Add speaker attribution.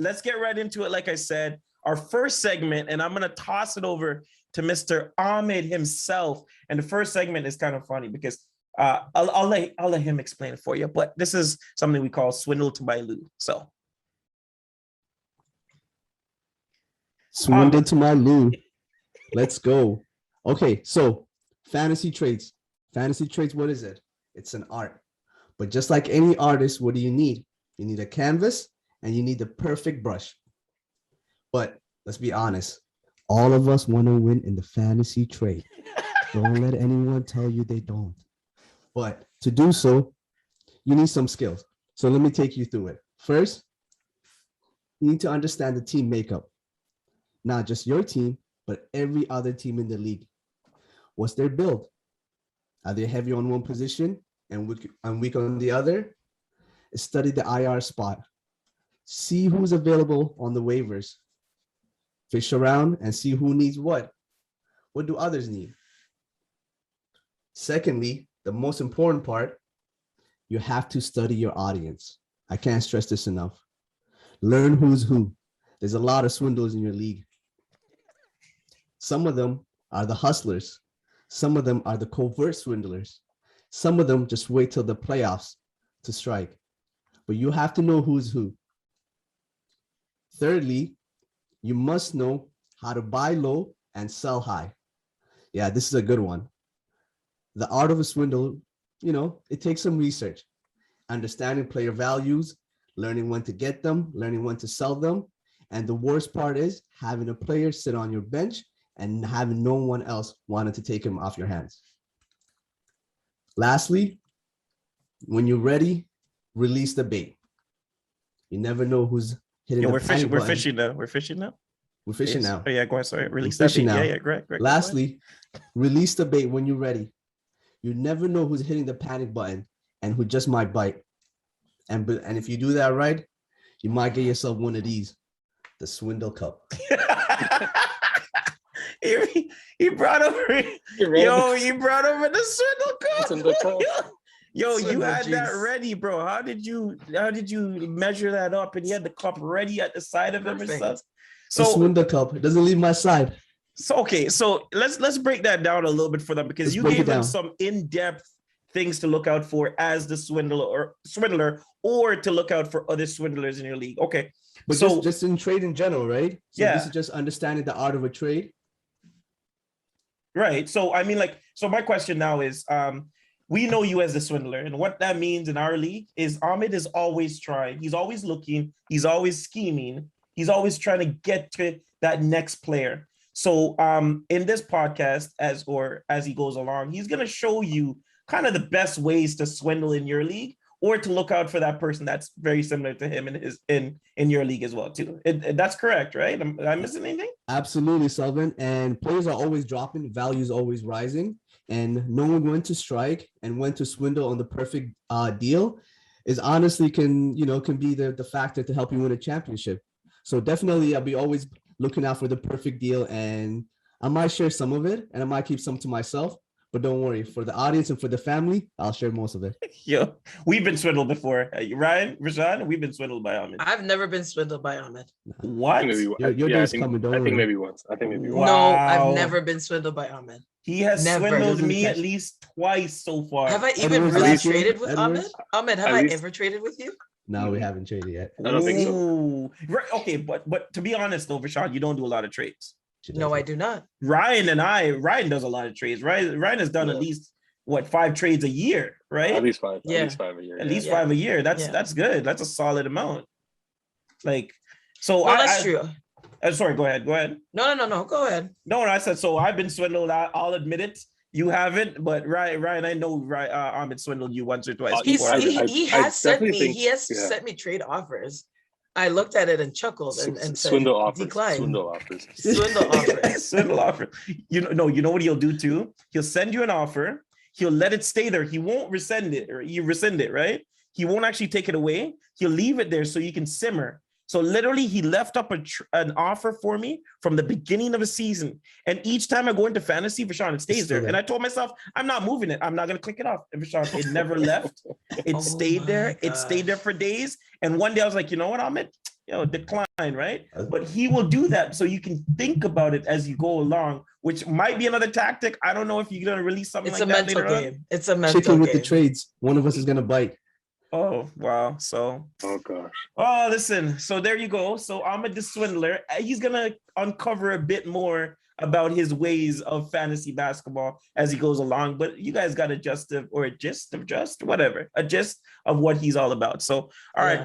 Speaker 1: let's get right into it. Like I said, our first segment, and I'm going to toss it over to Mr. Ahmed himself. And the first segment is kind of funny because I'll let him explain it for you. But this is something we call Swindle to my Lou. So.
Speaker 2: Swindle to my Lou. Let's go. Okay, so fantasy trades. Fantasy trades, what is it? It's an art. But just like any artist, what do you need? You need a canvas and you need the perfect brush. But let's be honest. All of us want to win in the fantasy trade. Don't let anyone tell you they don't. But to do so, you need some skills. So let me take you through it. First, you need to understand the team makeup. Not just your team, but every other team in the league. What's their build? Are they heavy on one position and weak on the other? Study the IR spot. See who's available on the waivers. Fish around and see who needs what. What do others need? Secondly, the most important part, you have to study your audience. I can't stress this enough. Learn who's who. There's a lot of swindles in your league. Some of them are the hustlers. Some of them are the covert swindlers. Some of them just wait till the playoffs to strike. But you have to know who's who. Thirdly, you must know how to buy low and sell high. Yeah, this is a good one. The art of a swindle, it takes some research. Understanding player values, learning when to get them, learning when to sell them. And the worst part is having a player sit on your bench and having no one else wanting to take him off your hands. Lastly, when you're ready, release the bait. You never know who's hitting the panic button.
Speaker 1: We're fishing now. We're fishing now.
Speaker 2: We're fishing now.
Speaker 1: Oh, yeah, go ahead. Sorry. Release that bait. Now. Yeah, great.
Speaker 2: Lastly, release the bait when you're ready. You never know who's hitting the panic button and who just might bite. And if you do that right, you might get yourself one of these, the Swindle Cup.
Speaker 1: He brought over you brought over the Swindle Cup. Yo, you had that ready, bro. How did you measure that up and you had the cup ready at the side of him and stuff?
Speaker 2: So the Swindle Cup, it doesn't leave my side.
Speaker 1: So let's break that down a little bit for them because you gave them some in-depth things to look out for as the swindler or to look out for other swindlers in your league. Okay.
Speaker 2: But so just in trade in general, right? So
Speaker 1: yeah.
Speaker 2: This is just understanding the art of a trade.
Speaker 1: Right. So I mean, so my question now is, we know you as the swindler, and what that means in our league is Ahmed is always trying. He's always looking. He's always scheming. He's always trying to get to that next player. So in this podcast, as he goes along, he's going to show you kind of the best ways to swindle in your league or to look out for that person that's very similar to him in your league as well too. That's correct, right? Am I missing anything?
Speaker 2: Absolutely, Sullivan. And players are always dropping, values always rising, and knowing when to strike and when to swindle on the perfect deal is honestly can be the factor to help you win a championship. So definitely I'll be always looking out for the perfect deal, and I might share some of it and I might keep some to myself. But don't worry, for the audience and for the family, I'll share most of it.
Speaker 1: Yo, we've been swindled before. Ryan, Rashawn, we've been swindled by Ahmed.
Speaker 3: I've never been swindled by Ahmed.
Speaker 1: What?
Speaker 2: Your day's coming, don't worry.
Speaker 4: I think maybe once.
Speaker 3: Wow. No, I've never been swindled by Ahmed.
Speaker 1: He has swindled me at least twice so far.
Speaker 3: Have I even really traded with Ahmed? Ahmed, have I ever traded with you?
Speaker 2: No, we haven't traded yet.
Speaker 4: I don't think so.
Speaker 1: Right, okay, but to be honest though, Rashawn, you don't do a lot of trades.
Speaker 3: No, I do not.
Speaker 1: Ryan does a lot of trades. Ryan has done at least 5 trades a year, right?
Speaker 4: At least 5.
Speaker 3: Yeah.
Speaker 4: At least 5 a year.
Speaker 1: At least 5 a year. That's good. That's a solid amount.
Speaker 3: That's true.
Speaker 1: Sorry, go ahead.
Speaker 3: No. Go ahead.
Speaker 1: No, I said so. I've been swindled. I'll admit it. You haven't, but Ryan, I know Ahmed swindled you once or twice.
Speaker 3: He has sent me trade offers. I looked at it and chuckled and said,
Speaker 4: swindle offers.
Speaker 3: Decline.
Speaker 4: Swindle offers.
Speaker 3: Swindle offers.
Speaker 1: Swindle offer. You know what he'll do too? He'll send you an offer. He'll let it stay there. He won't rescind it, or you rescind it, right? He won't actually take it away. He'll leave it there so you can simmer. So literally, he left up an offer for me from the beginning of the season. And each time I go into fantasy, Rashawn, it stays there. And I told myself, I'm not moving it. I'm not going to click it off. And Rashawn, it never left. It stayed there. God. It stayed there for days. And one day I was like, you know what, Ahmed? decline, right? But he will do that so you can think about it as you go along, which might be another tactic. I don't know if you're gonna release something like that later on.
Speaker 3: It's a mental
Speaker 2: Chicken with
Speaker 3: game.
Speaker 2: the trades. One of us is gonna bite.
Speaker 1: Oh wow! So
Speaker 4: Oh gosh.
Speaker 1: oh listen. So there you go. So Ahmed the Swindler, he's gonna uncover a bit more about his ways of fantasy basketball as he goes along. But you guys got a gist of what he's all about. So all right.